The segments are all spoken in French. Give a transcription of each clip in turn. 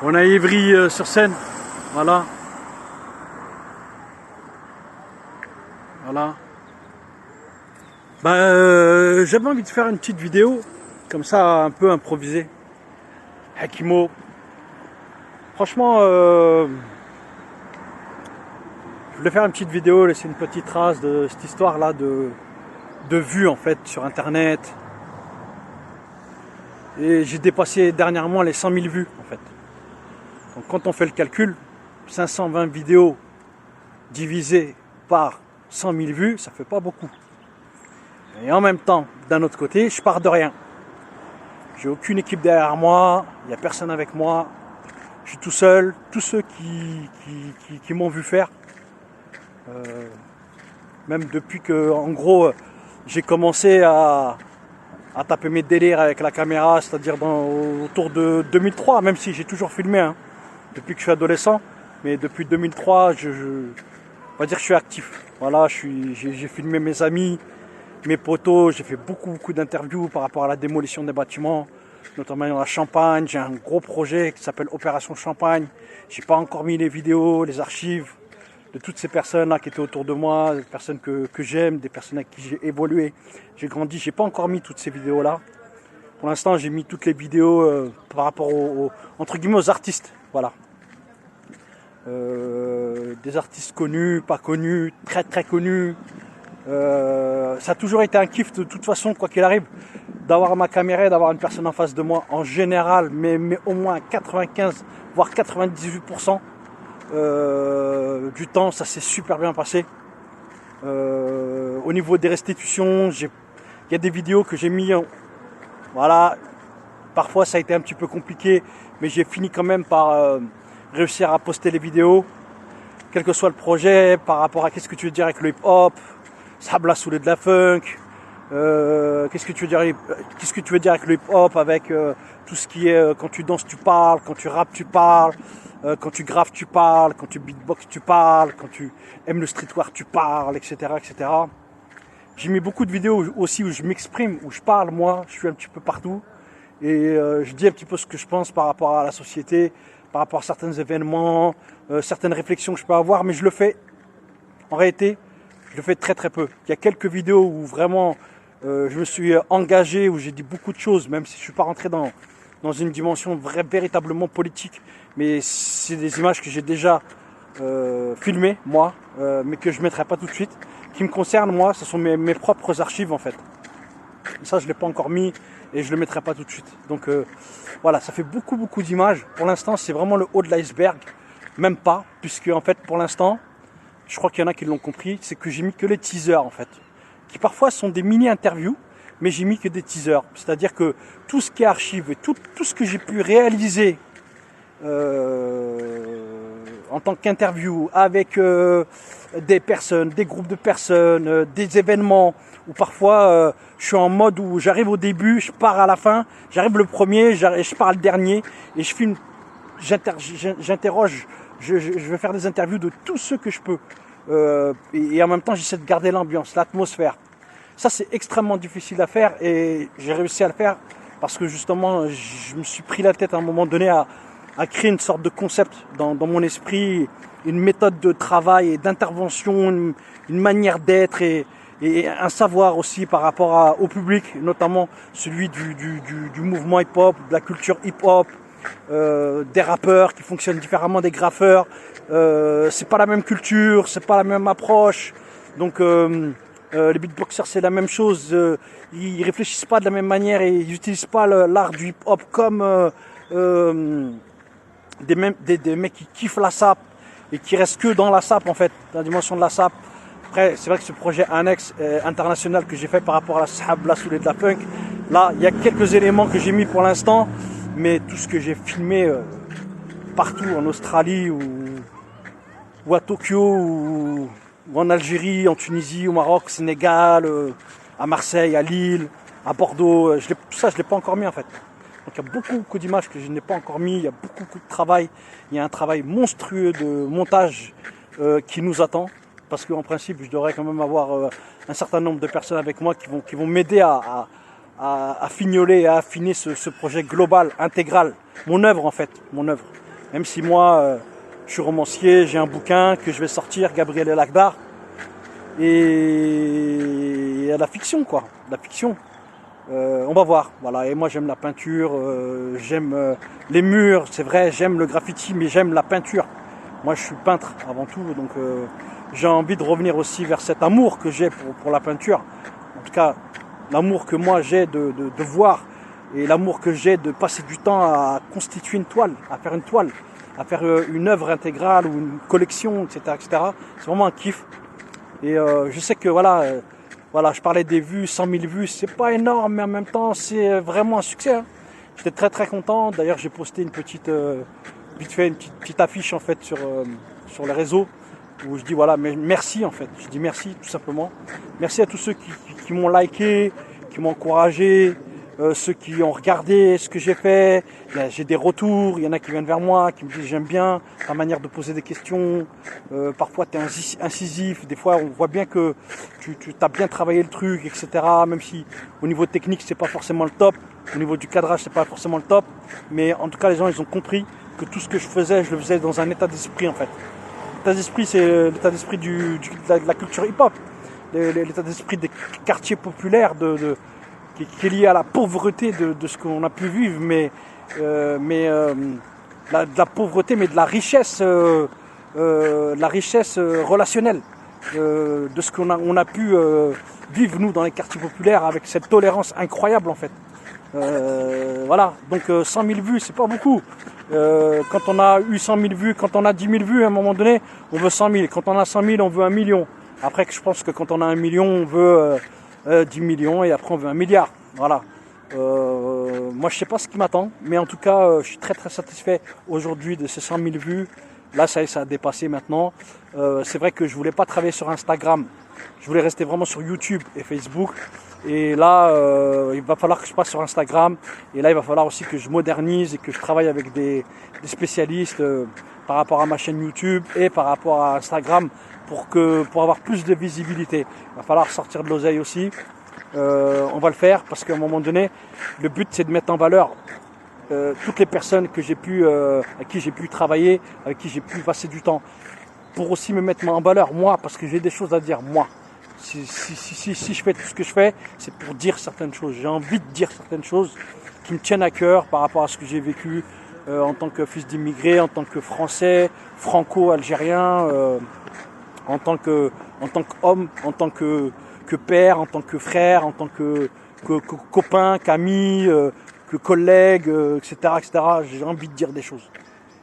On a Ivry sur scène, voilà. Voilà. J'avais envie de faire une petite vidéo, comme ça, un peu improvisée. Hakimo. Franchement, je voulais faire une petite vidéo, laisser une petite trace de cette histoire-là de vues en fait sur internet. Et j'ai dépassé dernièrement les 100 000 vues en fait. Donc quand on fait le calcul, 520 vidéos divisées par 100 000 vues, ça fait pas beaucoup. Et en même temps, d'un autre côté, je pars de rien. J'ai aucune équipe derrière moi, il n'y a personne avec moi. Je suis tout seul. Tous ceux qui m'ont vu faire, même depuis que, en gros, j'ai commencé à taper mes délires avec la caméra, c'est-à-dire autour de 2003, même si j'ai toujours filmé, hein, depuis que je suis adolescent. Mais depuis 2003, on va dire que je suis actif. Voilà, j'ai filmé mes amis, mes potos, j'ai fait beaucoup d'interviews par rapport à la démolition des bâtiments, notamment dans la Champagne. J'ai un gros projet qui s'appelle Opération Champagne. J'ai pas encore mis les vidéos, les archives de toutes ces personnes-là qui étaient autour de moi, des personnes que j'aime, des personnes avec qui j'ai évolué, j'ai grandi. J'ai pas encore mis toutes ces vidéos-là. Pour l'instant, j'ai mis toutes les vidéos par rapport entre guillemets aux artistes. Voilà. Des artistes connus, pas connus, très connus. Ça a toujours été un kiff de toute façon, quoi qu'il arrive, d'avoir ma caméra, d'avoir une personne en face de moi en général, mais au moins 95 voire 98% du temps, ça s'est super bien passé. Au niveau des restitutions, il y a des vidéos que j'ai mis, voilà, parfois ça a été un petit peu compliqué, mais j'ai fini quand même par réussir à poster les vidéos, quel que soit le projet, par rapport à qu'est-ce que tu veux dire avec le hip-hop, Sabla Soulé de la funk, qu'est-ce que tu veux dire avec le hip-hop, avec tout ce qui est quand tu danses tu parles, quand tu rappes tu parles, quand tu graves tu parles, quand tu beatbox tu parles, quand tu aimes le streetwear tu parles, etc. etc. J'ai mis beaucoup de vidéos aussi où je m'exprime, où je parle moi, je suis un petit peu partout et je dis un petit peu ce que je pense par rapport à la société, par rapport à certains événements, certaines réflexions que je peux avoir, mais je le fais en réalité, je le fais très peu. Il y a quelques vidéos où vraiment je me suis engagé, où j'ai dit beaucoup de choses, même si je ne suis pas rentré dans une dimension véritablement politique, mais c'est des images que j'ai déjà filmées, moi, mais que je ne mettrai pas tout de suite, qui me concernent, moi, ce sont mes propres archives en fait. Ça, je ne l'ai pas encore mis et je ne le mettrai pas tout de suite. Donc voilà, ça fait beaucoup d'images. Pour l'instant, c'est vraiment le haut de l'iceberg, même pas, puisque en fait, pour l'instant, je crois qu'il y en a qui l'ont compris, c'est que j'ai mis que les teasers en fait, qui parfois sont des mini-interviews, mais j'ai mis que des teasers. C'est-à-dire que tout ce qui est archive et tout ce que j'ai pu réaliser en tant qu'interview avec des personnes, des groupes de personnes, des événements, où parfois je suis en mode où j'arrive au début, je pars à la fin, j'arrive le premier, je pars le dernier, et je filme, j'interroge, je vais faire des interviews de tous ceux que je peux. Et en même temps, j'essaie de garder l'ambiance, l'atmosphère. Ça, c'est extrêmement difficile à faire et j'ai réussi à le faire parce que justement, je me suis pris la tête à un moment donné à créer une sorte de concept dans mon esprit, une méthode de travail et d'intervention, une manière d'être et un savoir aussi par rapport au public, notamment celui du mouvement hip-hop, de la culture hip-hop, des rappeurs qui fonctionnent différemment des graffeurs. C'est pas la même culture, c'est pas la même approche. Donc les beatboxers c'est la même chose. Ils réfléchissent pas de la même manière et ils utilisent pas l'art du hip-hop comme des mecs qui kiffent la SAP et qui restent que dans la SAP en fait, la dimension de la SAP. Après, c'est vrai que ce projet annexe international que j'ai fait par rapport à la Sabla Soulé de la funk, là, il y a quelques éléments que j'ai mis pour l'instant, mais tout ce que j'ai filmé partout en Australie ou à Tokyo ou en Algérie, en Tunisie, au Maroc, au Sénégal, à Marseille, à Lille, à Bordeaux, tout ça je ne l'ai pas encore mis en fait. Donc il y a beaucoup d'images que je n'ai pas encore mis, il y a beaucoup de travail, il y a un travail monstrueux de montage qui nous attend. Parce qu'en principe, je devrais quand même avoir un certain nombre de personnes avec moi qui vont m'aider à fignoler et à affiner ce projet global, intégral. Mon œuvre en fait, mon œuvre. Même si moi, je suis romancier, j'ai un bouquin que je vais sortir, Gabriel El Akbar. Et la fiction, quoi. La fiction. On va voir. Voilà. Et moi, j'aime la peinture, j'aime les murs, c'est vrai, j'aime le graffiti, mais j'aime la peinture. Moi, je suis peintre avant tout, donc j'ai envie de revenir aussi vers cet amour que j'ai pour la peinture. En tout cas, l'amour que moi j'ai de voir et l'amour que j'ai de passer du temps à constituer une toile, à faire une toile, à faire une œuvre intégrale ou une collection, etc., etc. C'est vraiment un kiff. Et je sais que voilà, je parlais des vues, 100 000 vues, c'est pas énorme, mais en même temps, c'est vraiment un succès. Hein. J'étais très très content. D'ailleurs, j'ai posté une petite, vite fait, une petite affiche en fait sur les réseaux où je dis voilà, mais merci en fait. Je dis merci tout simplement. Merci à tous ceux qui m'ont liké, qui m'ont encouragé, ceux qui ont regardé ce que j'ai fait. J'ai des retours, il y en a qui viennent vers moi, qui me disent j'aime bien ta manière de poser des questions. Parfois tu es incisif, des fois on voit bien que tu as bien travaillé le truc, etc. Même si au niveau technique c'est pas forcément le top, au niveau du cadrage c'est pas forcément le top, mais en tout cas les gens ils ont compris que tout ce que je le faisais dans un état d'esprit en fait. L'état d'esprit, c'est l'état d'esprit de la culture hip-hop, l'état d'esprit des quartiers populaires qui est lié à la pauvreté de ce qu'on a pu vivre, mais de la pauvreté, mais de la richesse relationnelle, de ce qu'on a pu vivre nous dans les quartiers populaires avec cette tolérance incroyable en fait. Voilà, donc 100 000 vues, c'est pas beaucoup. Quand on a eu 100 000 vues, quand on a 10 000 vues, à un moment donné, on veut 100 000. Quand on a 100 000, on veut 1 million. Après, je pense que quand on a 1 million, on veut 10 millions et après on veut 1 milliard. Voilà. Moi, je sais pas ce qui m'attend, mais en tout cas, je suis très très satisfait aujourd'hui de ces 100 000 vues. Là, ça a dépassé maintenant. C'est vrai que je voulais pas travailler sur Instagram. Je voulais rester vraiment sur YouTube et Facebook. Et là, il va falloir que je passe sur Instagram. Et là, il va falloir aussi que je modernise et que je travaille avec des spécialistes par rapport à ma chaîne YouTube et par rapport à Instagram pour avoir plus de visibilité. Il va falloir sortir de l'oseille aussi. On va le faire parce qu'à un moment donné, le but c'est de mettre en valeur toutes les personnes que avec qui j'ai pu travailler, avec qui j'ai pu passer du temps. Pour aussi me mettre en valeur, moi, parce que j'ai des choses à dire, moi. Si je fais tout ce que je fais, c'est pour dire certaines choses. J'ai envie de dire certaines choses qui me tiennent à cœur par rapport à ce que j'ai vécu en tant que fils d'immigré, en tant que Français, franco-algérien, en tant qu'homme, en tant que père, en tant que frère, en tant que copain, qu'ami, que collègue, etc., etc. J'ai envie de dire des choses.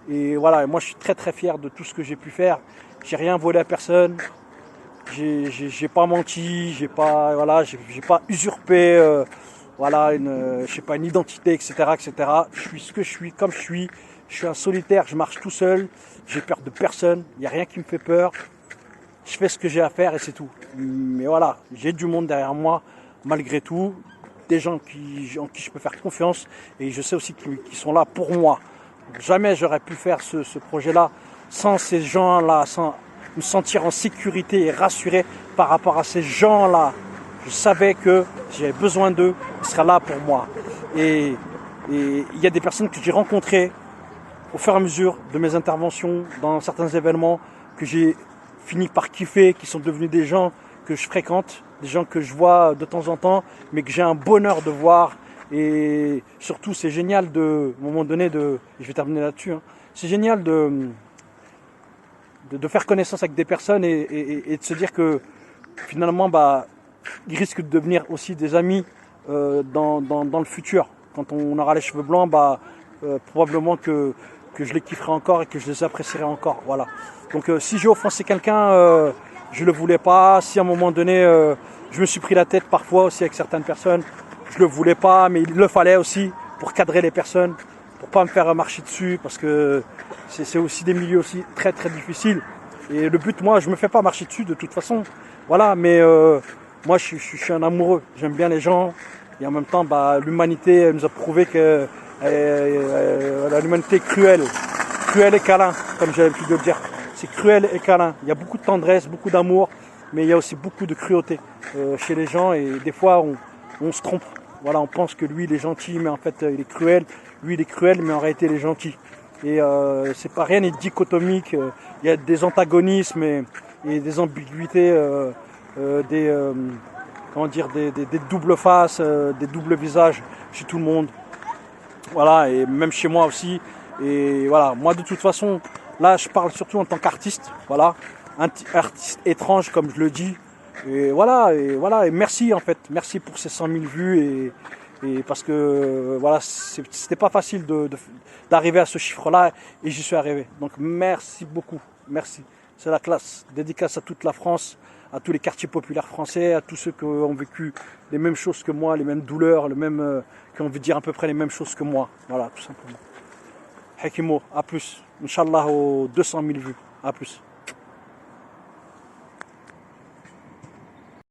Et voilà, moi je suis très très fier de tout ce que j'ai pu faire. J'ai rien volé à personne. J'ai pas menti, j'ai pas usurpé une identité, etc., etc. Je suis ce que je suis, comme je suis un solitaire, je marche tout seul, j'ai peur de personne, il n'y a rien qui me fait peur, je fais ce que j'ai à faire et c'est tout. Mais voilà, j'ai du monde derrière moi, malgré tout, des gens en qui je peux faire confiance et je sais aussi qu'ils sont là pour moi. Jamais j'aurais pu faire ce projet-là sans ces gens-là, sans me sentir en sécurité et rassuré par rapport à ces gens-là. Je savais que j'avais besoin d'eux, ils seraient là pour moi. Et il y a des personnes que j'ai rencontrées au fur et à mesure de mes interventions dans certains événements que j'ai fini par kiffer, qui sont devenus des gens que je fréquente, des gens que je vois de temps en temps, mais que j'ai un bonheur de voir. Et surtout, c'est génial à un moment donné, et je vais terminer là-dessus, hein, c'est génial de faire connaissance avec des personnes et de se dire que finalement, ils risquent de devenir aussi des amis dans le futur. Quand on aura les cheveux blancs, probablement que je les kifferai encore et que je les apprécierai encore. Voilà. Donc si j'ai offensé quelqu'un, je le voulais pas. Si à un moment donné, je me suis pris la tête parfois aussi avec certaines personnes, je le voulais pas, mais il le fallait aussi pour cadrer les personnes, pour pas me faire marcher dessus, parce que c'est aussi des milieux aussi très très difficiles. Et le but, moi, je me fais pas marcher dessus de toute façon. Voilà, mais moi, je suis un amoureux. J'aime bien les gens. Et en même temps, l'humanité nous a prouvé que l'humanité est cruelle et câlin, comme j'ai l'habitude de le dire. C'est cruel et câlin. Il y a beaucoup de tendresse, beaucoup d'amour, mais il y a aussi beaucoup de cruauté chez les gens. Et des fois, on se trompe. Voilà, on pense que lui, il est gentil, mais en fait, il est cruel. Lui, il est cruel, mais en réalité, il est gentil. Et c'est pas, rien n'est dichotomique. Il y a des antagonismes et des ambiguïtés, comment dire, des doubles faces, des doubles visages chez tout le monde. Voilà, et même chez moi aussi. Et voilà, moi de toute façon, là je parle surtout en tant qu'artiste. Voilà, un artiste étrange comme je le dis. Et voilà, et merci en fait, merci pour ces 100 000 vues et parce que voilà, c'était pas facile d'arriver à ce chiffre-là et j'y suis arrivé. Donc merci beaucoup, merci. C'est la classe. Dédicace à toute la France, à tous les quartiers populaires français, à tous ceux qui ont vécu les mêmes choses que moi, les mêmes douleurs, qui ont envie de dire à peu près les mêmes choses que moi. Voilà, tout simplement. Hakimo, à plus. Inch'Allah aux 200 000 vues. À plus.